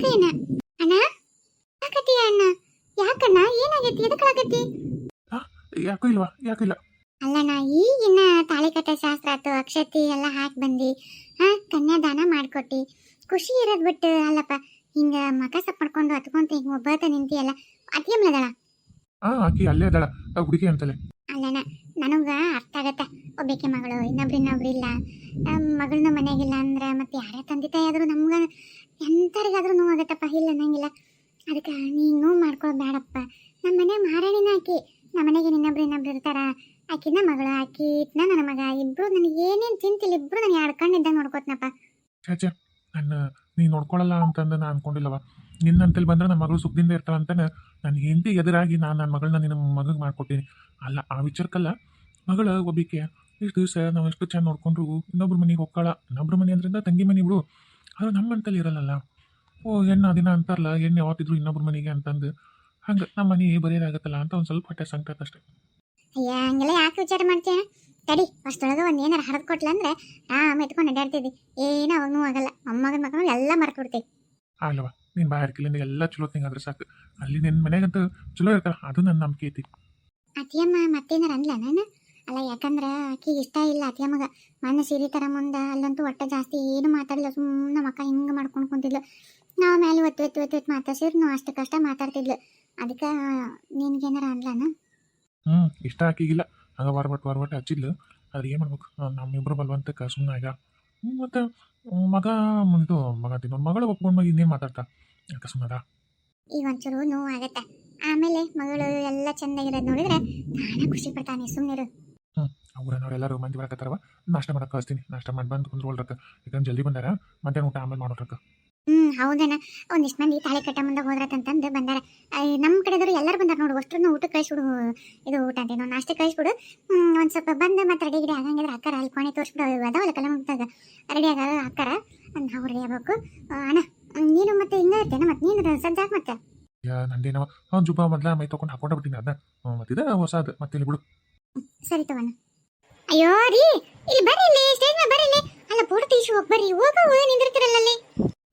ಅದೇನ ಅಣ್ಣ ಯಾಕತಿ ಅಣ್ಣ ಯಾಕಣ್ಣ ಏನಾಗೈತಿ ಎದಕ್ಕಾಗತಿ ಯಾಕೂ ಇಲ್ವಾ ಯಾಕೂ ಇಲ್ಲ ಅಲ್ಲಣ್ಣ ಈಗಿನ ತಾಳಿಕಟ್ಟ ಶಾಸ್ತ್ರ ಆತು ಅಕ್ಷತಿ ಎಲ್ಲ ಹಾಕಿ ಬಂದಿ ಕನ್ಯಾದಾನ ಮಾಡ್ಕೊಟ್ಟಿ ಖುಷಿ ಇರೋದ್ ಬಿಟ್ಟು ಅಲ್ಲಪ್ಪ ಹಿಂಗ ಮಕ ಸಪ್ ಮಾಡ್ಕೊಂಡು ಹತ್ಕೊಂತ ಹಿಂಗ ಒಬ್ಬತ ನಿಂತಿಯಲ್ಲ ಅತಿಯಮ್ಲದಳ ಆಕಿ ಅಲ್ಲೇ ಅದಳ ಹುಡುಗಿ ಅಂತಲೇ ಅಲ್ಲಣ್ಣ ನನಗ ಅರ್ಥ ಆಗತ್ತ ಒಬ್ಬಾಕೆ ಮಗಳು ಇನ್ನೊಬ್ರು ಇಲ್ಲ ಮಗಳನ್ನ ಮನೆಯಾಗಿಲ್ಲ ಅಂದ್ರ ಮತ್ತೆ ಯಾರೇ ತಂದೆ ತಾಯಿ ಆದ್ರೂ ನಮ್ಗ ಎಂತರಿಗಾದ್ರೂ ನೋವಾಗತ್ತಪ್ಪ ಇಲ್ಲ ಅನ್ನಂಗಿಲ್ಲ ಅದಕ್ಕೆ ನೀನು ನೋವು ಮಾಡ್ಕೊಳ್ಳೋದು ಬೇಡಪ್ಪ ನಮ್ಮ ಮನೆ ಮಹಾರಾಣಿನ ಆಕಿ ನಮ್ಮ ಮನೆಗೆ ಇನ್ನೊಬ್ರು ಇರ್ತಾರ ಆಕಿನ ಮಗಳು ಆಕಿನ ನನ್ನ ಮಗ ಇಬ್ರು ನನಗೆ ಏನೇನು ಚಿಂತಿಲ್ಲ ಇಬ್ರು ನಾನು ಎರಡು ಕಣ್ಣಿದ್ದಾಗ ನೋಡ್ಕೋತನಪ್ಪ ಚಾಚಾ ನೀ ನೋಡ್ಕೊಳ್ಳಲ್ಲ ಅಂತಂದು ನಾನು ಅನ್ಕೊಂಡಿಲ್ಲವ ನಿನ್ನಂತಲ್ಲಿ ಬಂದ್ರೆ ನನ್ನ ಮಗಳು ಸುಖದಿಂದ ಇರ್ತಾಳ ಅಂತಾನೆ ನನ್ನ ಹೆಂಡತಿ ಎದುರಾಗಿ ನಾನು ನನ್ನ ಮಗಳನ್ನ ನಿನ್ನ ಮಗಗೆ ಮಾಡ್ಕೊತೀನಿ ಅಲ್ಲ ಆ ವಿಚಾರಕ್ಕಲ್ಲ ಮಗಳು ಒಬ್ಬಿಕೆ ಇಷ್ಟು ದಿವಸ ನಾವು ಎಷ್ಟು ಚೆಂದ ನೋಡ್ಕೊಂಡ್ರು ಇನ್ನೊಬ್ರ ಮನೆಗೆ ಹೋಗ್ಕೊಳ್ಳ ಇನ್ನೊಬ್ರ ಮನೆ ಅಂದ್ರಿಂದ ತಂಗಿ ಮನೆ ಬಿಡು ಅದು ನಮ್ಮಂತಲ್ಲಿ ಇರಲ್ಲಲ್ಲ ಹೆಣ್ಣು ದಿನ ಅಂತಾರಲ್ಲ ಹೆಣ್ಣು ಯಾವತ್ತಿದ್ರು ಇನ್ನೊಬ್ರ ಮನೆಗೆ ಅಂತಂದು ಹಂಗೆ ನಮ್ಮ ಮನೆ ಬರೆಯೋದಾಗತ್ತಲ್ಲ ಅಂತ ಒಂದು ಸ್ವಲ್ಪ ಹೊಟ್ಟೆ ಸಂಕಟ ಅಷ್ಟೇ ಅಯ್ಯ ಹಂಗೆಲ್ಲ ಯಾಕೆ ವಿಚಾರ ಮಾಡ್ತೀಯ ತಡಿ ಅಷ್ಟೊಳಗೆ ಒಂದು ಏನಾರು ಹರಿದು ಕೊಟ್ಲ ಅಂದ್ರೆ ಎತ್ಕೊಂಡು ಅಡ್ಡಾಡ್ತಿದ್ದಿ ಏನೋ ಅವಾಗ ನೋವಾಗಲ್ಲ ಮೊಮ್ಮಗನ ಮಕ್ಕಳು ಎಲ್ಲ ಮರ್ಕೊಡ್ತೀವಿ ಅಲ್ವಾ ನೀನು ಬಾಯ್ ಇಲ್ಲಿಂದ ಎಲ್ಲ ಚಲೋ ತಿಂಗಾದ್ರೆ ಸಾಕು ಅಲ್ಲಿ ನಿನ್ನ ಮನೆಗಂತೂ ಚಲೋ ಇರ್ತಾರ ಅದು ನನ್ನ ನಂಬಿಕೆ ಐತಿ ಅತಿಯಮ್ಮ ಮತ್ತೇನಾರ ಅನ್ಲ ನಾನು ಅಲ್ಲ ಯಾಕಂದ್ರೆ ಆಕಿಗೆ ಇಷ್ಟ ಇಲ್ಲ ಅತಿಯಮ್ಮಗ ಮನೆ ಸೀರೆ ಥರ ಮುಂದೆ ಅಲ್ಲಂತೂ ಒಟ್ಟ ಜಾಸ್ತಿ ಏನು ಮಾತಾಡಲಿಲ್ಲ ಸುಮ್ಮನೆ ಮಕ್ಕ ಹಿಂಗೆ ಮಾಡ್ಕೊಂಡು ಕುಂತಿದ್ಲು ನಾವು ಮೇಲೆ ಒತ್ತು ಮಾತಾಡ್ಸಿದ್ರು ನಾವು ಅಷ್ಟು ಕಷ್ಟ ಮಾತಾಡ್ತಿದ್ಲು ಅದಕ್ಕೆ ನಿನ್ಗೇನಾರ ಅನ್ಲಾನ ಇಷ್ಟ ಆಕಿಗಿಲ್ಲ ಹಂಗೆ ವಾರಬಟ್ಟು ಹಚ್ಚಿದ್ಲು ಅದ್ರ ಏನು ಮಾಡ್ಬೇಕು ನಮ್ಮಿಬ್ರು ಬಲ್ವಂತಕ್ಕೆ ಸುಮ್ಮನೆ ಆಗ ಮತ್ತು ಮಗ ತಿನ್ನೋ ಮಗಳು ಒಪ್ಕೊಂಡು ಮಗ ಇನ್ನೇನು ಮಾತಾಡ್ತಾ ಯಾಕೆ ಸುಮ್ಮದ ಈಗ ಒಂಚೂರು ನೋವು ಆಗತ್ತೆ ಆಮೇಲೆ ಮಗಳು ಎಲ್ಲ ಚೆನ್ನಾಗಿರೋದು ನೋಡಿದ್ರೆ ನಾನೇ ಖುಷಿ ಪಡ್ತಾನೆ ಸುಮ್ಮನಿರು ಅವ್ರನ್ನವ್ರೆಲ್ಲರೂ ಮಂದಿ ಬರಕತ್ತಾರವ ನಾಷ್ಟ ಮಾಡಕ್ಕೆ ಕಳಿಸ್ತೀನಿ ನಾಷ್ಟ ಮಾಡಿ ಬಂದು ಕುಂದ್ರೊಳ್ರಕ್ಕ ಯಾಕಂದ್ರೆ ಜಲ್ದಿ ಬಂದಾರ ಮಧ್ಯಾಹ್ನ ಊಟ ಆಮೇಲೆ ಮಾಡೋರಕ್ಕ ಹೌದಣ್ಣ ಒಂದಿಷ್ಟು ಮಂದಿ ತಾಳಿ ಕಟ್ಟ ಮುಂದೆ ಹೋದ್ರತಂತಂದು ಬಂದಾರ ನಮ್ಮ ಕಡೆದವರು ಎಲ್ಲರೂ ಬಂದಾರ ನೋಡು ಅಷ್ಟ್ರನ್ನ ಊಟ ಕಳಿಸ್ಬಿಡು ಇದು ಊಟ ಅಂತೇನೋ ನಾಷ್ಟ ಕಳಿಸ್ಬಿಡು ಒಂದು ಸ್ವಲ್ಪ ಬಂದು ಮತ್ತೆ ರೆಡಿ ಗಿಡಿ ಆಗಂಗಿದ್ರೆ ಅಕ್ಕಾರ ಅಲ್ಲಿ ಕೊನೆ ತೋರಿಸ್ಬಿಡು ಅದಾವಲ್ಲ ಕಲ ಮುಗ್ದಾಗ ರೆಡಿ ಆಗ ಅಕ್ಕಾರ ನಾವು ರೆಡಿ ಆಗ್ಬೇಕು ಅಣ್ಣ ನೀನು ಮತ್ತೆ ಹಿಂಗೆ ಇರ್ತೇನೆ ಮತ್ತೆ ನೀನು ಸಜ್ಜಾಕ್ ಮತ್ತೆ ನಂದೇನವ ಅವ್ನು ಜುಬ್ಬ ಮೊದಲ ಮೈ ತೊಗೊಂಡು ಹಾಕೊಂಡ ಬಿಡ್ತೀನಿ ಅದನ್ನ ಮತ್ತಿದ ಹೊಸದು ಮತ್ತೆ ಇಲ್ಲಿ ಬಿಡು ಸರಿ ತಗೋಣ ಅಯ್ಯೋ ರೀ ಇಲ್ಲಿ ಬರ್ರಿ ಇಲ್ಲಿ ಸ್ಟೇಜ್ ಮೇಲೆ ಬರ್ರಿ ಇಲ್ಲಿ ಅಲ್ಲ ಫೋಟೋ ತೆಗಿಸಿ ಹೋಗಿ ಬರ್ರಿ ಹೋಗು ನಿಂದಿರ್ತಿರಲ್ಲ ಅಲ್ಲಿ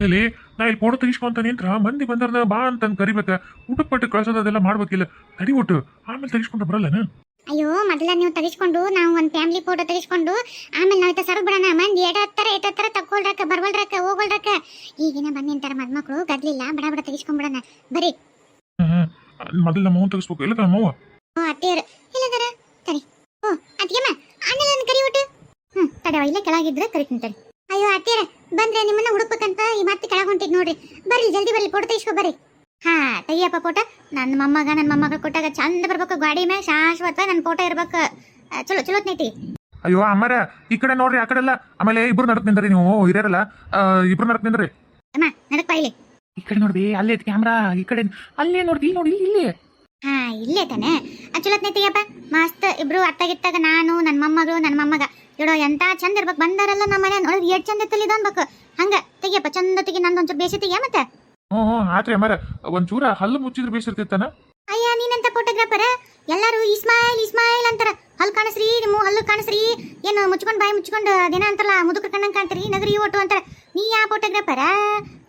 ಇಲ್ಲಿ ನಾ ಇಲ್ಲಿ ಫೋಟೋ ತೆಗಿಸ್ಕೊಂತ ನಿಂತ್ರ ಮಂದಿ ಬಂದಾರ ಬಾ ಅಂತಂದು ಕರಿಬೇಕ ಊಟಕ್ಕೆ ಪಟ್ಟು ಕಳ್ಸೋದು ಅದೆಲ್ಲ ಮಾಡ್ಬೇಕಿಲ್ಲ ತಡಿ ಒಟ್ಟು ಆಮೇಲೆ ತೆಗಿಸ್ಕೊಂಡ್ರೆ ಬರಲ್ಲನ ಅಯ್ಯೋ ಮೊದಲ ನೀವು ತೆಗಿಸ್ಕೊಂಡು ನಾವು ಒಂದು ಫ್ಯಾಮಿಲಿ ಫೋಟೋ ತೆಗಿಸ್ಕೊಂಡು ಆಮೇಲೆ ನಾವು ಸರ್ ಬಿಡೋಣ ಮಂದಿ ಎಟತ್ತರ ತಕ್ಕೊಳ್ರಕ್ಕ ಬರ್ವಲ್ರಕ್ಕ ಹೋಗಲ್ರಕ್ಕ ಈಗಿನ ಬಂದಿಂತಾರ ಮದ್ಮಕ್ಳು ಗದ್ಲಿಲ್ಲ ಬಡ ತೆಗಿಸ್ಕೊಂಡ್ಬಿಡೋಣ ಬರೀ ಮೊದಲು ನಮ್ಮ ಅವ್ನು ತೆಗಿಸ್ಬೇಕು ಇಲ್ಲ ನಮ್ಮವ್ವ ಅತ್ತೇರ ಇಲ್ಲದರ ಸರಿ ಅತ್ತಿಗೆಮ್ಮ ಆಮೇಲೆ ಕರಿ ಒಟ್ಟು ತಡವ ಇಲ್ಲೇ ಕೆಳಗಿದ್ರೆ ಕರಿತೀನಿ ತಡಿ ಅಯ್ಯೋ ಅತ್ತೇರ ಬಂದ್ರೆ ನಿಮ್ಮನ್ನ ಹುಡುಕ್ಬೇಕಂತ ಈ ಮತ್ತೆ ಕೆಳಗೆ ಹೊಂಟಿದ್ ನೋಡ್ರಿ ಬರ್ರಿ ಜಲ್ದಿ ಬರ್ರಿ ಫೋಟೋ ತೆಗಿಸ್ಕೊ ಬರ್ರಿ ತೆಗಿಯಪ್ಪ ಫೋಟೋ ನನ್ನ ಮೊಮ್ಮಗ ಕೊಟ್ಟಾಗ ಚಂದ ಬರ್ಬೇಕು ಗಾಡಿ ಮೇಲೆ ಶಾಶ್ವತ ನನ್ನ ಫೋಟೋ ಇರ್ಬೇಕು ಚಲೋ ನೈತಿ ಅಯ್ಯೋ ಅಮ್ಮರ ಈ ಕಡೆ ನೋಡ್ರಿ ಆ ಕಡೆ ಎಲ್ಲ ಆಮೇಲೆ ಇಬ್ರು ನಡಕ್ ನಿಂದ್ರಿ ನೀವು ಹಿರಿಯರಲ್ಲ ಇಬ್ರು ನಡಕ್ ನಿಂದ್ರಿ ಅಮ್ಮ ನಡಕ್ ಇಲ್ಲಿ ಈ ಕಡೆ ನೋಡ್ರಿ ಅಲ್ಲೇ ಐತಿ ಕ್ಯಾಮ್ರಾ ಈ ಕಡೆ ಅಲ್ಲೇ ನೋಡ್ರಿ ನೋಡಿ ಇಲ್ಲಿ ಇಲ್ಲೇ ತಾನೆ ಚಲೋ ನೈತಿಯಪ್ಪ ಮಸ್ತ್ ಇಬ್ರು ಅತ್ತಾಗಿತ್ತಾಗ ನಾನು ನನ್ನ ಮೊಮ್ಮಗ ಇಡೋ ಎಂತ ಚಂದ ಇರ್ಬೇಕು ಬಂದಾರಲ್ಲ ನಮ್ಮ ಮನೆ ನೋಡಿ ಎಷ್ಟು ಚಂದ ಇತ್ತಲ್ಲಿ ಇದನ್ಬೇಕು ಹಂಗ ತೆಗಿಯಪ್ಪ ಚಂದ ತೆಗಿ ನಂದು ಒಂಚೂರು ಬೇಸಿ ತೆಗಿಯ ಮತ್ತೆ ಆತ್ರಿ ಅಮ್ಮರ ಒಂಚೂರ ಹಲ್ಲು ಮುಚ್ಚಿದ್ರೆ ಬೇಸಿರ್ತಿರ್ತಾನ ಅಯ್ಯ ನೀನಂತ ಫೋಟೋಗ್ರಾಫರ್ ಎಲ್ಲರೂ ಇಸ್ಮಾಯಿಲ್ ಅಂತಾರ ಹಲ್ಲು ಕಾಣಿಸ್ರಿ ನಿಮ್ಮ ಹಲ್ಲು ಕಾಣಿಸ್ರಿ ಏನು ಮುಚ್ಕೊಂಡು ಬಾಯಿ ಮುಚ್ಕೊಂಡು ಅದೇನ ಅಂತಾರಲ್ಲ ಮುದುಕರ ಕಣ್ಣಂಗೆ ಕಾಣ್ತೀರಿ ನಗರಿ ಓಟು ಅಂತಾರ ನೀ ಯಾ ಫೋಟೋಗ್ರಾಫರ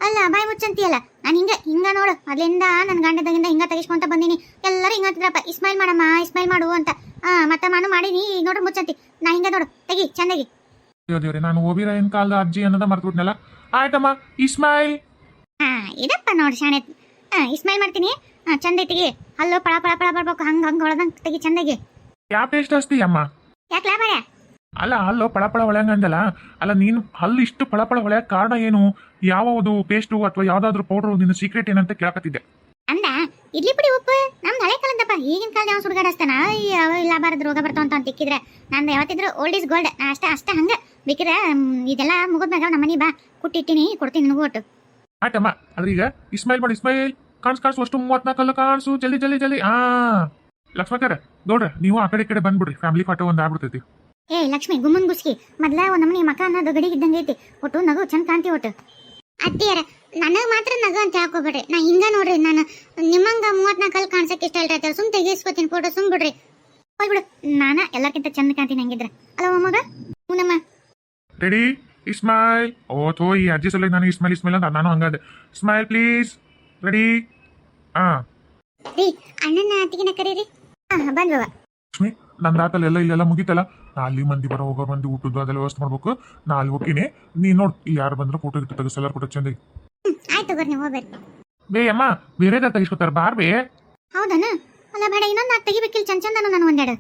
ಅಲ್ಲ ಬಾಯಿ ಮುಚ್ಚಂತೀಯಲ್ಲ ನಾನು ಹಿಂಗ ನೋಡು ಅದ್ರಿಂದ ನನ್ನ ಗಂಡದಾಗಿಂದ ಹಿಂಗ ತೆಗಿಸ್ಕೊಂತ ಬಂದೀನಿ ಎಲ್ಲರೂ ಹಿಂಗ ಅಂತಿದ್ರಪ್ಪ ಇಸ್ಮಾಯಿಲ್ ಮಾಡು ಅಂತ ಮತ್ತೆ ನಾನು ಮಾಡೀನಿ ನೋಡ್ರಿ ಮುಚ್ಚಂತಿ ನಾ ಹಿಂಗ ನೋಡು ತೆಗಿ ಚಂದಾಗಿ ದೇವ್ರಿ ನಾನು ಓಬಿರಾಯನ್ ಕಾಲದ ಅಜ್ಜಿ ಅನ್ನೋದ ಮರ್ತ್ಬಿಟ್ನಲ್ಲ ಆಯ್ತಮ್ಮ ಇಸ್ಮಾಯಿಲ್ ಇದಪ್ಪ ನೋಡಿ ಶಾಣೆ ಇಸ್ಮಾಯಿಲ್ ಮಾಡ್ತೀನಿ ಚಂದ ಐತಿಗೆ ಹಲ್ಲು ಪಳ ಬರ್ಬೇಕು ಹಂಗ ಹೊಳದಂಗ ತೆಗಿ ಚಂದಾಗಿ ಯಾವ ಪೇಸ್ಟ್ ಹಚ್ತಿ ಅಮ್ಮ ಯಾಕೆ ಲಾಭ ಅಲ್ಲ ಹಲ್ಲು ಪಳಪಳ ಹೊಳೆಯಂಗ ಅಂದಲ್ಲ ಅಲ್ಲ ನೀನು ಹಲ್ಲು ಇಷ್ಟು ಪಳಪಳ ಹೊಳೆಯಕ್ಕೆ ಕಾರಣ ಏನು ಯಾವುದು ಪೇಸ್ಟು ಅಥವಾ ಯಾವ್ದಾದ್ರು ಪೌಡರ್ ನಿನ್ನ ಸೀಕ್ರೆಟ್ ಏನಂತ ಕೇಳಕತ್ತಿದ್ದೆ ಅಂದ ಇಡ್ಲಿ ಪುಡಿ ಉಪ್ಪು ನಮ್ದು ಹಳೆ ಕಾಲದಪ್ಪ ಈಗಿನ ಕಾಲ ಯಾವ ಸುಡುಗಾಡಿಸ್ತಾನ ಲಾಭಾರದ ರೋಗ ಬರ್ತಾವ ಅಂತ ತಿಕ್ಕಿದ್ರೆ ನಂದು ಯಾವತ್ತಿದ್ರು ಓಲ್ಡ್ ಇಸ್ ಗೋಲ್ಡ್ ಅಷ್ಟ ಹಂಗ ಬೇಕಿದ್ರೆ ಇದೆಲ್ಲ ಮುಗಿದ್ಮ್ಯಾಗ ನಮ್ಮ ಮನೆ ಬಾ ಕುಟ್ಟಿಟ್ಟಿನಿ ಕೊಡ್ತೀನಿ ನಿನಗೂ ಒಟ್ಟು ಆಯ್ತಮ್ಮ ಆದ್ರೆ ಈಗ ಇಸ್ಮಾಯಿಲ್ ಮಾಡಿ ಇಸ್ಮಾಯಿಲ್ ಕಾಣಿಸು ಅಷ್ಟು 34 ಕಾಣಿಸು ಜಲ್ದಿ ಲಕ್ಷ್ಮಕರ ನೋಡ್ರಿ ನೀವು ಆ ಕಡೆ ಬಂದ್ಬಿಡ್ರಿ ಫ್ಯಾಮಿಲಿ ಫೋಟೋ ಒಂದು ಆಗ್ಬಿಡ್ತೈತಿ ಲಕ್ಷ್ಮಿ ಗುಮ್ಮನ್ ಗುಸ್ಕಿ ಮೊದ್ಲ ಒಂದ್ ನಮ್ಮನಿ ಮಕ ಅನ್ನೋದು ಗಡಿಗಿದ್ದಂಗೆ ಐತಿ ಒಟ್ಟು ನಗು ಚಂದ ಕಾಣ್ತಿ ಒಟ್ಟು ಅತ್ತಿಯರ ನನಗೆ ಮಾತ್ರ ನಗು ಅಂತ ಹಾಕೋಬೇಡ್ರಿ ನಾ ಹಿಂಗ ನೋಡ್ರಿ ನಾನು ನಿಮ್ಮಂಗ 34 ಕಾಣಿಸಕ್ಕೆ ಇಷ್ಟ ಇಲ್ರಿ ಸುಮ್ ತೆಗಿಸ್ಕೊತೀನಿ ಫೋಟೋ ಸುಮ್ ಬಿಡ್ರಿ ಹೋಗ್ಬಿಡು ನಾನ ಎಲ್ಲಕ್ಕಿಂತ ಚಂದ ಕಾಣ್ತೀನಿ ಹಂಗಿದ್ರ ಅಲ್ಲ ಮಗ ನಮ್ಮ ರೆಡಿ ಇಸ್ಮೈಲ್ ಓ ಥೋ ಈ ಅಜ್ಜಿ ಸಲ ನಾನು ಇಸ್ಮೈಲ್ ಅಂತ ನಾನು ಹಂಗಾದೆ ಸ್ಮೈಲ್ ಪ್ಲೀಸ್ ರೆಡಿ ರೀ ಅಣ್ಣನ ಅತ್ತಿಗೆನ ಕರೀರಿ ಬಂದ್ರವ ಲಕ್ಷ್ಮಿ ನನ್ನ ರಾತಲ್ಲಿ ಇಲ್ಲೆಲ್ಲ ಮುಗಿತಲ್ಲ ನಾ ಅಲ್ಲಿ ಮಂದಿ ಬರೋ ಹೋಗೋ ಮಂದಿ ಊಟದ್ದು ಅದೆಲ್ಲ ವ್ಯವಸ್ಥೆ ಮಾಡ್ಬೇಕು ನಾ ಅಲ್ಲಿ ಹೋಗ್ತೀನಿ ನೀ ನೋಡ್ ಇಲ್ಲಿ ಯಾರು ಬಂದ್ರೆ ಫೋಟೋ ಇಟ್ಟು ತೆಗೆಸ್ ಎಲ್ಲರೂ ಫೋಟೋ ಚಂದ ಆಯ್ತು ಬರ್ರಿ ನೀವು ಹೋಗ್ಬೇಡಿ ಬೇ ಅಮ್ಮ ಬೇರೆದ ತೆಗಿಸ್ಕೊತಾರ ಬಾರ್ ಬೇ ಹೌದನ ಅಲ್ಲ ಬೇಡ ಇನ್ನೊಂದು ನಾಲ್ಕು ತೆಗಿಬೇಕಿಲ್ಲ ಚಂದನು ನಾನು ಒಂದೆರಡು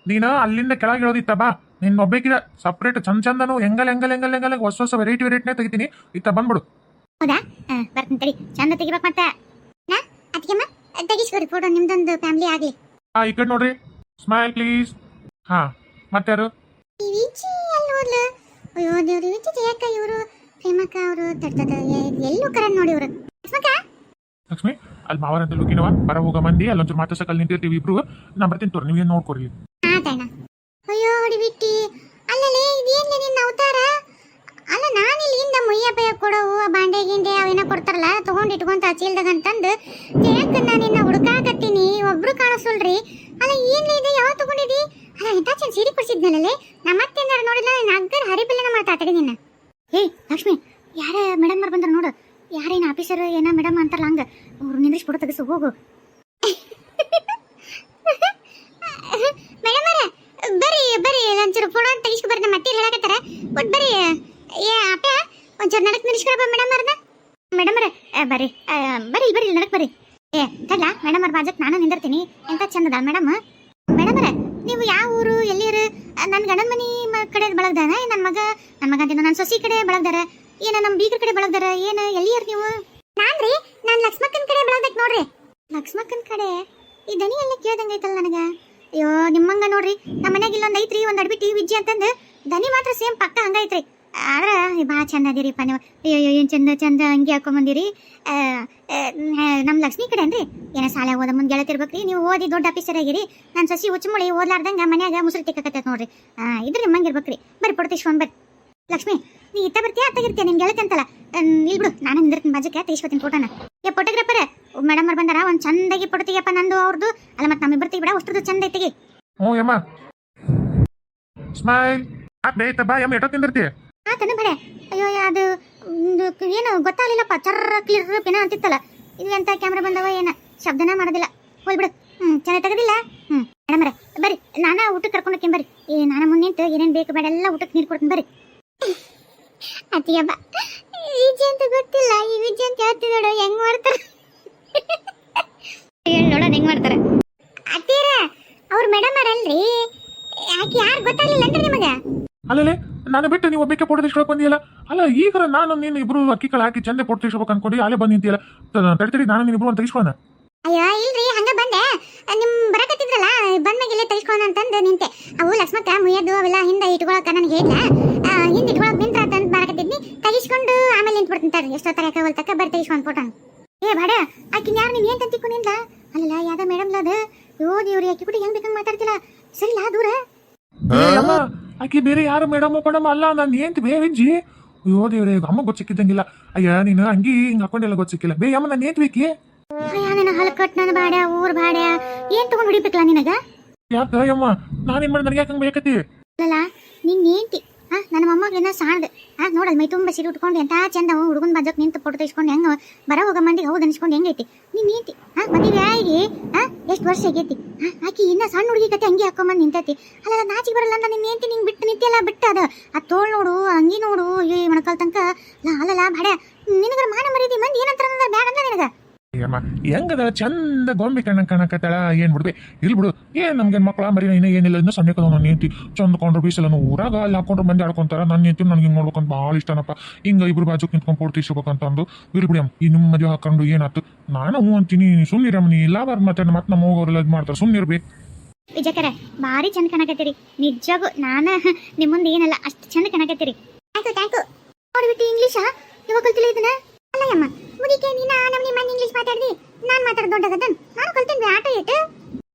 ನೀನು ಅಲ್ಲಿಂದ ಕೆಳಗೆ ಇಳೋದಿತ್ತ ಬಾ ನಿನ್ ಒಬ್ಬೇಕಿದ ಸಪ್ರೇಟ್ ಚಂದನು ಹೆಂಗಲ್ ಹೊಸ ವೆರೈಟಿನೇ ತೆಗಿತೀನಿ ಇತ್ತ ಬಂದ್ಬಿಡು ಹೌದಾ ಬರ್ತೀನಿ ತಡಿ ಚಂದ ತೆಗಿಬೇಕು ಮತ್ತೆ ನಾ ಅದಕ್ಕೆಮ್ಮ ತೆಗಿಸ್ಕೊರಿ ಫೋಟೋ ನಿಮ್ದೊಂದು ಫ್ಯಾಮಿಲಿ ಆಗಲಿ ಈ ಕಡೆ ನೋಡ್ರಿ ಸ್ಮೈಲ್ ಪ್ಲೀಸ್ ಮತ್ತಾರು ವಿಜಿ ಅಲ್ಲಿ ಹೋದ್ಲು ಅಯ್ಯೋ ದೇವ್ರು ವಿಜಿ ಯಾಕ ಇವರು ಪ್ರೇಮಕ್ಕ ಅವರು ತಡ್ತದ ಎಲ್ಲೂ ಕರನ್ ನೋಡಿ ಇವರು ಲಕ್ಷ್ಮಿ ಅಲ್ಲಿ ಮಾವರ ಅಂತ ಲುಕಿನವ ಬರ ಹೋಗ ಮಂದಿ ಅಲ್ಲೊಂಚೂರು ಮಾತಾಡ್ಸಕ್ ಅಲ್ಲಿ ನಿಂತಿರ್ತೀವಿ ಇಬ್ರು ನಾ ಬರ್ತೀನಿ ತೋರಿ ನೀವೇನು ನೋಡ್ಕೊರಿ ಆತಣ್ಣ ಅಯ್ಯೋ ಹೊಡಿ ಬಿಟ್ಟಿ ಅಲ್ಲಲೇ ಇದೇನ್ಲೇ ನಿನ್ನ ಅವತಾರ ಅಲ್ಲ ನಾನು ಇಲ್ಲಿಂದ ಮುಯ್ಯಪ್ಪಯ್ಯ ಕೊಡವು ಬಾಂಡೆ ಗಿಂಡೆ ಅವೇನೋ ಕೊಡ್ತಾರಲ್ಲ ತಗೊಂಡು ಇಟ್ಕೊಂತ ಚೀಲ್ದಾಗ ಅಂತಂದು ಯಾಕ ನಾನು ನಿನ್ನ ಹುಡುಕಾಕತ್ತೀನಿ ಒಬ್ರು ಕಾಣಿಸಲ್ರಿ ಅಲ್ಲ ಏನ್ಲೇ ಇದೆ ಯಾವಾಗ ತಗೊಂಡಿದಿ ಅಲ್ಲ ಇಂಥ ಚಂದ ಸೀರೆ ಕೊಡ್ಸಿದ್ನಲ್ಲೇ ನಮ್ಮ ಅತ್ತೆಂದಾರ ನೋಡಿಲ್ಲ ನಾನು ಅಗ್ಗರ್ ಹರಿಬಿಲ್ಲನ ಮಾತಾಡ್ತೀನಿ ನಿನ್ನ ಹೇ ಲಕ್ಷ್ಮಿ ಯಾರ ಮೇಡಮ್ ಅವ್ರು ಬಂದ್ರ ನೋಡು ಯಾರೇನು ಆಫೀಸರ್ ಏನ ಮೇಡಮ್ ಅಂತಾರಲ್ಲ ಹಂಗ ಅವ್ರು ನಿಂದ್ರಿಸಿ ಫೋಟೋ ತೆಗಿಸು ಹೋಗು ಮೇಡಮ್ ಬರ್ರಿ ಬರ್ರಿ ಒಂಚೂರು ಫೋಟೋ ತೆಗಿಸ್ಕೊ ಬರ್ರಿ ನಮ್ಮ ಅತ್ತೆ ಹೇಳಕತ್ತಾರ ಒಟ್ಟು ಬರ್ರಿ ಏ ಅಪ್ಪ ಒಂಚೂರು ನಡಕ್ ನಿಲ್ಸ್ಕೊಳಪ್ಪ ಮೇಡಮ್ ಅವ್ರನ್ನ ಮೇಡಮ್ ಬರ್ರಿ ಬರ್ರಿ ಬರ್ರಿ ನಡಕ್ ಬರ್ರಿ ಏ ತಡ್ಲ ಮೇಡಮ್ ಅವ್ರ ಬಾಜಕ್ ನಾನು ನಿಂದಿರ್ತೀನಿ ಎಂತ ಚಂದದ ಮೇಡಮ್ ಮೇಡಮ್ ನೀವು ಯಾವ ಊರು ಎಲ್ಲಿರು ನನ್ನ ಗಂಡನ ಮನಿ ಕಡೆ ಬಳಗ್ದಾನ ನನ್ನ ಮಗ ಅಂತಿನ ನನ್ನ ಸೊಸಿ ಕಡೆ ಬಳಗ್ದಾರ ಏನ ನಮ್ಮ ಬೀಗರ ಕಡೆ ಬಳಗ್ದಾರ ಏನ ಎಲ್ಲಿಯರ್ ನೀವು ನಾನ್ರಿ ನಾನು ಲಕ್ಷ್ಮಕ್ಕನ ಕಡೆ ಬಳಗ್ದಕ್ ನೋಡ್ರಿ ಲಕ್ಷ್ಮಕ್ಕನ ಕಡೆ ಈ ದನಿ ಎಲ್ಲ ಕೇಳ್ದಂಗ ಐತಲ್ಲ ನನಗ ಅಯ್ಯೋ ನಿಮ್ಮಂಗ ನೋಡ್ರಿ ನಮ್ಮ ಮನ್ಯಾಗ ಇಲ್ಲೊಂದು ಐತ್ರಿ ಒಂದು ಅಡ್ಬಿಟ್ಟಿ ವಿಜ್ಜಿ ಅಂತಂದು ದನಿ ಮಾತ್ರ ಸೇಮ್ ಪಕ್ಕ ಹಂಗೈತ್ರಿ ಆದ್ರೆ ಭಾಳ ಚಂದ ಅದಿರಿಪ್ಪ ನೀವು ಅಯ್ಯೋ ಏನು ಚಂದ ಅಂಗಿ ಹಾಕೊಂಬಂದಿರಿ ನಮ್ಮ ಲಕ್ಷ್ಮಿ ಕಡೆ ಅನ್ರಿ ಏನೋ ಶಾಲೆ ಓದ ಮುಂದೆ ಗೆಳತಿರ್ಬೇಕ್ರಿ ನೀವು ಓದಿ ದೊಡ್ಡ ಆಫೀಸರ್ ಆಗಿರಿ ನನ್ನ ಸಸಿ ಹುಚ್ಚುಮುಳಿ ಓದ್ಲಾರ್ದಂಗ ಮನ್ಯಾಗ ಮುಸುರಿ ತಿಕ್ಕಕತ್ತೈತೆ ನೋಡ್ರಿ ಇದ್ರ ನಿಮ್ಮಂಗಿರ್ಬೇಕ್ರಿ ಬರ್ರಿ ಪಡ್ತೀಶ್ವನ್ ಬರ್ರಿ ಲಕ್ಷ್ಮಿ ನೀ ಇತ್ತ ಬರ್ತೀಯ ಅತ್ತಾಗಿರ್ತೀಯ ನಿಮ್ಗೆ ಗೆಳತಂತಲ್ಲ ಇಲ್ಲಿ ಬಿಡು ನಾನು ನಿಂದಿರ್ತೀನಿ ಬಾಜಕ್ಕೆ ತೆಗಿಸ್ಕೊತೀನಿ ಫೋಟೋನ ಏ ಫೋಟೋಗ್ರಾಫರ್ ಮೇಡಮ್ ಅವ್ರು ಬಂದಾರ ಒಂದು ಚಂದಾಗಿ ಫೋಟೋ ತೆಗಿಯಪ್ಪ ನಂದು ಅವ್ರದ್ದು ಅಲ್ಲ ಮತ್ತೆ ನಮ್ಮಿಬ್ಬರು ತೆಗಿಬಿಡ ಅಷ್ಟ್ರದ್ದು ಚಂದ ಐತಿಗೆ ಹ್ಞೂ ಯಮ್ಮ ಸ್ಮೈಲ್ ಬೇಯ್ತ ಬಾ ಯಮ್ಮ ಎಷ್ಟೋ ತಿಂದಿರ್ತಿ ಆತನ ಬೇಡ ಅಯ್ಯೋ ಅದು ಏನು ಗೊತ್ತಾಗಲಿಲ್ಲಪ್ಪ ಚರ್ರ ಕ್ಲಿಯರ್ ಪಿನ ಅಂತಿತ್ತಲ್ಲ ಇದು ಎಂತ ಕ್ಯಾಮ್ರಾ ಬಂದವ ಏನ ಶಬ್ದನ ಮಾಡೋದಿಲ್ಲ ಹೋಗ್ಬಿಡು ಚೆನ್ನಾಗಿ ತೆಗದಿಲ್ಲ ಮೇಡಮ್ರೆ ಬರ್ರಿ ನಾನಾ ಊಟಕ್ಕೆ ಕರ್ಕೊಂಡು ಹೋಗ್ತೀನಿ ಬರ್ರಿ ನಾನು ಮುಂದೆ ನಿಂತು ಏನೇನು ಬೇಕು ಬೇಡ ಎಲ್ಲ ಊಟಕ್ಕೆ ನೀರು ಕೊಡ್ತೀನಿ ಬರ್ರಿ ಅತಿಯಬ್ಬ ವಿಜಯ ಅಂತ ಗೊತ್ತಿಲ್ಲ ಈ ವಿಜಯ ಅಂತ ಹೇಳ್ತಿದ್ ನೋಡು ಹೆಂಗ್ ಮಾಡ್ತಾರೆ ನೋಡೋಣ ಹೆಂಗ್ ಮಾಡ್ತಾರೆ ಅತ್ತೀರ ಅವ್ರ ಮೇಡಮ್ ಅಲ್ರಿ ಯಾಕೆ ಯಾರು ಗೊತ್ತಾಗ್ಲಿಲ್ಲ ಅಂದ್ರೆ ನಿಮಗ ಅಲ್ಲೇ ನಾನು ಬಿಟ್ಟು ನೀವು ಒಬ್ಬಕ್ಕೆ ಫೋಟೋ ತೆಗಿಸ್ಕೊಳಕ್ ಬಂದಿಯಲ್ಲ ಅಲ್ಲ ಈಗ ನಾನು ನೀನು ಇಬ್ರು ಅಕ್ಕಿ ಕಾಳು ಹಾಕಿ ಚಂದ ಫೋಟೋ ತೆಗಿಸ್ಬೇಕು ಅನ್ಕೊಂಡು ಅಲ್ಲೇ ಬಂದು ನಿಂತಿಯಲ್ಲ ತಡಿ ನಾನು ನೀನು ಇಬ್ರು ಒಂದು ತೆಗಿಸ್ಕೊಳ್ಳೋಣ ಅಯ್ಯೋ ಇಲ್ರಿ ಹಂಗ ಬಂದೆ ನಿಮ್ ಬರಕತ್ತಿದ್ರಲ್ಲ ಬಂದ್ಮ್ಯಾಗ ಇಲ್ಲೇ ತೆಗಿಸ್ಕೊಳ್ಳೋಣ ಅಂತಂದು ನಿಂತೆ ಅವು ಲಕ್ಷ್ಮಕ್ಕ ಮುಯ್ಯದು ಅವೆಲ್ಲ ಹಿಂದೆ ಇಟ್ಕೊಳಕ ನನಗೆ ಹೇಳಿಲ್ಲ ಹಿಂದೆ ಇಟ್ಕೊಳಕ್ ನಿಂತ್ರ ಅಂತ ಬರಕತ್ತಿದ್ನಿ ತೆಗಿಸ್ಕೊಂಡು ಆಮೇಲೆ ನಿಂತ್ಬಿಡ್ತೀನಿ ತಡ್ರಿ ಎಷ್ಟೊತ್ತರ ಯಾಕೆ ತಕ್ಕ ಬರ್ರಿ ತೆಗಿಸ್ಕೊಂಡು ಫೋಟೋನ ಏ ಬಾಡ ಆಕಿನ ಯಾರು ನೀನು ಏನ್ ತಂತಿಕೊಂಡಿಲ್ಲ ಅಲ್ಲ ಯಾವ್ದ ಮೇಡಮ್ ಅದ ಯೋ ದೇವ್ರಿ ಆಕಿ ಬಿಟ್ಟು ಹೆಂಗ್ ಬೇಕಂಗ್ ಮಾತಾಡ್ತಿಲ್ಲ ಸರಿಲ್ಲ ದೂರ ಆಕಿ ಬೇರೆ ಯಾರು ಮೇಡಮ್ ಪಡಮ್ ಅಲ್ಲ ನಾನು ಏಂತ ಬೇವಿಜ್ಜಿ ಅಯ್ಯೋ ದೇವ್ರೆ ಅಮ್ಮ ಗೊತ್ತಿಕ್ಕಿದ್ದಂಗಿಲ್ಲ ಅಯ್ಯ ನೀನು ಅಂಗಿ ಹಿಂಗೆ ಹಾಕೊಂಡೆಲ್ಲ ಗೊತ್ತಿಕ್ಕಿಲ್ಲ ಬೇ ಅಮ್ಮ ನಾನು ಏಂತ ಬೇಕಿ ಅಯ್ಯ ನನ್ನ ಹಲಕಟ್ ನನ್ನ ಬಾಡ ಊರ್ ಬಾಡ ಏನ್ ತಗೊಂಡ್ ಹೊಡಿಬೇಕಲ್ಲ ನಿನಗ ಯಾಕ ಅಯ್ಯಮ್ಮ ನಾನೇನ್ ಮಾಡಿ ನನಗೆ ಯಾಕಂಗ್ ಬೇಕತ್ತಿ ಅಲ್ಲ ನಿನ್ ಏಂತಿ ನನ್ನ ಮೊಮ್ಮಗಳನ್ನ ಸಾಣ್ದೆ ನೋಡಲ್ ಮೈ ತುಂಬ ಸೀರೆ ಉಟ್ಕೊಂಡು ಎಂತ ಚಂದ ಹುಡುಗನ ಬಾಜಕ್ ನಿಂತು ಫೋಟೋ ತೆಗಿಸ್ಕೊಂಡು ಹೆಂಗ ಬರ ಹೋಗ ಮಂದಿಗೆ ಹೌದು ಅನ್ಸ್ಕೊಂಡು ಹೆಂಗೈತಿ ನೀನ್ ಏಂತಿ ಮದುವೆ ಆಗಿ ಎಷ್ಟು ವರ್ಷ ಆಗೈತಿ ಆಕಿ ಇನ್ನ ಸಣ್ಣ ಹುಡುಗಿ ಕತೆ ಅಂಗಿ ಹಾಕೊಂಬಂದು ನಿಂತೈತಿ ಅಲ್ಲ ನಾಚಿಗೆ ಬರಲ್ಲ ಅಂತ ನಿನ್ ಏಂತಿ ನಿಂಗೆ ಬಿಟ್ಟು ನಿಂತಿಯಲ್ಲ ಬಿಟ್ಟು ಅದ ಆ ತೋಳ್ ನೋಡು ಅಂಗಿ ನೋಡು ಈ ಮೊಣಕಾಲ್ ತನಕ ಅಲ್ಲಲ್ಲ ಬಾಡ ನಿನಗರ ಮಾನ ಮರೀದಿ ಮಂದಿ ಏನಂತಾರ ಬ್ಯಾಡ ಅಂತ ನಿನಗ ಅಮ್ಮ ಹೆಂಗದ ಚಂದ ಗೊಂಬೆ ಕಣಕತ್ತಾಳ ಏನ್ ಬಿಡ್ಬೆ ಇಲ್ಲಿ ಬಿಡು ಏನ್ ನಮ್ಗೆ ಮಕ್ಕಳ ಮರಿ ಇನ್ನೂ ಏನಿಲ್ಲ ಇನ್ನು ಸಣ್ಣ ಕದ ನಾನು ನಿಂತಿ ಚಂದ ಕೊಂಡ್ರು ಬೀಸಲ್ಲ ಊರಾಗ ಅಲ್ಲಿ ಹಾಕೊಂಡ್ರು ಮಂದಿ ಆಡ್ಕೊಂತಾರ ನಾನು ನಿಂತು ನನಗೆ ಹಿಂಗೆ ನೋಡ್ಬೇಕಂತ ಭಾಳ ಇಷ್ಟನಪ್ಪ ಹಿಂಗೆ ಇಬ್ರು ಬಾಜುಕ್ ನಿಂತ್ಕೊಂಡು ಫೋಟೋ ತೆಗಿಸ್ಬೇಕಂತ ಅಂದು ಇಲ್ಲಿ ಬಿಡಿ ಈ ನಿಮ್ಮ ಮದುವೆ ಹಾಕೊಂಡು ಏನಾಯ್ತು ನಾನು ಹ್ಞೂ ಅಂತೀನಿ ಸುಮ್ಮನಿರಮ್ಮ ನೀ ಇಲ್ಲ ಬಾರ್ ಮತ್ತೆ ನಮ್ಮ ಹೋಗೋರೆಲ್ಲ ಇದು ಮಾಡ್ತಾರೆ ಸುಮ್ಮನಿರ್ಬೇಕು ವಿಜಯಕರ ಭಾರಿ ಚಂದ ಕಾಣಕತ್ತೀರಿ ನಿಜವಾಗೂ ನಾನು ನಿಮ್ಮ ಮುಂದೆ ಏನಲ್ಲ ಅಷ್ಟು ಚಂದ ಕಾಣಕತ್ತೀರಿ ಥ್ಯಾಂಕು ನೋಡ್ಬಿಟ್ಟು ಇಂಗ್ಲೀಷ ಇವಾಗ ಕಲ್ತಿಲ್ಲ ಇದನ್ನ ಅಲ್ಲಯ್ಯಮ್ಮ ಮುದಿಕೆ ನೀನ ನಮ್ಮ ನಿಮ್ಮ ಇಂಗ್ಲೀಷ್ ಮಾತಾಡ್ದಿ ನಾನು ಮಾತಾಡೋದು ದೊಡ್ಡಗದನ್ ನಾನು ಕಲ್ತೀನಿ ಆಟ ಏಟು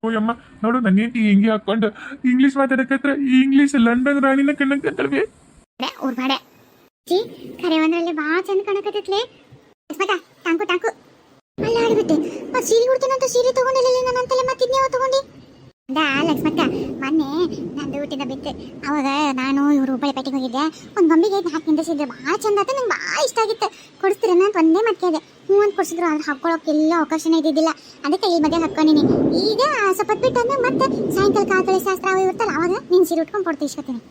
ಓಯಮ್ಮ ನೋಡು ನನ್ನ ಹೆಂಡತಿ ಹಿಂಗೆ ಹಾಕೊಂಡು ಇಂಗ್ಲೀಷ್ ಮಾತಾಡಕತ್ರ ಈ ಇಂಗ್ಲೀಷ್ ಲಂಡನ್ ರಾಣಿನ ಕಣ್ಣಕತ್ತಲ್ವೇ ಊರ್ ಬಾಡ ಜಿ ಕರೆ ಒಂದ್ರಲ್ಲಿ ಭಾಳ ಚಂದ ಕಾಣಕತ್ತೈತ್ಲೆ ಟ್ಯಾಂಕು ಅಲ್ಲ ಆಡ್ಬಿಟ್ಟೆ ಸೀರೆ ಉಡ್ತೀನಂತ ಸೀರೆ ತಗೊಂಡಿಲ್ಲ ನಾನು ಅಂತಲೇ ಮತ್ತಿದ್ನೇವ ತಗೊಂಡಿ ಲಕ್ಷ್ಮಕ್ಕ ಮೊನ್ನೆ ನಂದು ಬಿಟ್ಟಿದ್ದ ಬಿತ್ತೆ. ಅವಾಗ ನಾನು ಇವರು ಬಳೆಪೇಟೆಗೆ ಹೋಗಿದ್ದೆ. ಒಂದು ಗೊಂಬೆಗೆ 4 ನಿಂದಿಸಿದ್ರೆ ಭಾಳ ಚಂದ ಆಯ್ತು, ನಂಗೆ ಭಾಳ ಇಷ್ಟ ಆಗಿತ್ತು. ಕೊಡಿಸ್ತೀರನ್ನ ಅಂತ ಒಂದೇ ಮಾಡ್ತಿದ್ದೆ. ಹ್ಞೂ ಅಂತ ಕೊಡಿಸಿದ್ರು. ಆದ್ರೆ ಹಾಕೊಳ್ಳೋಕೆ ಎಲ್ಲ ಅವಕಾಶನೇ ಇದ್ದಿದ್ದಿಲ್ಲ. ಅದಕ್ಕೆ ಇಲ್ಲಿ ಮದುವೆ ಹಾಕ್ಕೊಂಡಿನಿ. ಈಗ ಸ್ವಲ್ಪ ಹೊತ್ತು ಬಿಟ್ಟು ಅಂದ್ರೆ ಮತ್ತೆ ಸಾಯಂಕಾಲ ಕಾಕಳೆ ಶಾಸ್ತ್ರ ಅವು ಇರ್ತಲ್ಲ, ಅವಾಗ ನೀನು ಸೀರೆ ಉಟ್ಕೊಂಡು ಕೊಡ್ತೀವಿ ಇಸ್ಕೊತೀನಿ.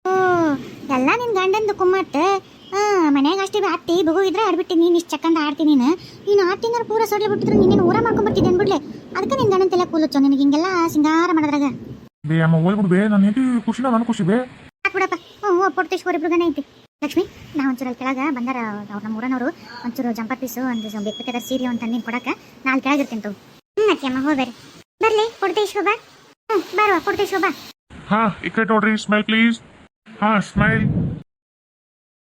ಓ ಎಲ್ಲ ನಿನ್ನ ಗಂಡಂದು ಕುಮ್ಮಟ್ಟು. ಮನ್ಯಾಗ ಅಷ್ಟೇ ಅತ್ತಿ ಬಗು ಇದ್ರೆ ಆಡ್ಬಿಟ್ಟು ನೀನು ಇಷ್ಟು ಚಕ್ಕಂದ ಆಡ್ತೀನಿ. ನೀನು ಆಡ್ತಿಂದ್ರೆ ಪೂರ ಸೊಡ್ಲಿ ಬಿಟ್ಟಿದ್ರು ನೀನೇನು ಊರ ಮಾಡ್ಕೊಂಡ್ಬಿಟ್ಟಿದ್ದೆ ಅನ್ಬಿಡ್ಲೆ. ಅದಕ್ಕೆ ನಿನ್ನ ಗಂಡಂತೆಲ್ಲ ಕೂಲುಚ್ಚೋ ನಿನಗೆ ಹಿಂಗೆಲ್ಲ ಸಿಂಗಾರ ಮಾಡೋದ್ರಾಗ. ಬೇ ಅಮ್ಮ ಹೋಗ್ಬಿಡು ಬೇ, ನಾನು ಹೇಗೆ ಖುಷಿನ ನಾನು ಖುಷಿ ಬೇ. ಹಾಕ್ಬಿಡಪ್ಪ. ಹ್ಞೂ ಪೊಡ್ತೇಶ್ವರ ಇಬ್ರು ಗಣ ಐತಿ. ಲಕ್ಷ್ಮಿ, ನಾ ಒಂಚೂರು ಅಲ್ಲಿ ಕೆಳಗೆ ಬಂದಾರ ಅವ್ರು ನಮ್ಮ ಊರನವರು. ಒಂಚೂರು ಜಂಪರ್ ಪೀಸು ಒಂದು ಬೇಕಾದ ಸೀರೆ ಒಂದು ತಂದಿನ ಕೊಡಕ್ಕೆ ನಾಳೆ ಕೆಳಗಿರ್ತೀನಿ ತಗೋ. ಅತ್ತೆ ಅಮ್ಮ ಹೋಗ್ಬೇರಿ. ಬರ್ಲಿ ಕೊಡ್ತೇಶ್ವ ಬಾ. ಬರುವ ಕೊಡ್ತೇಶ್ವ ಬಾ. ಹಾ ಈ ಕಡೆ ನೋಡ್ರಿ, ಸ್ಮೈಲ್ ಪ್ಲೀಸ್. ಹಾ ಸ್ಮೈಲ್.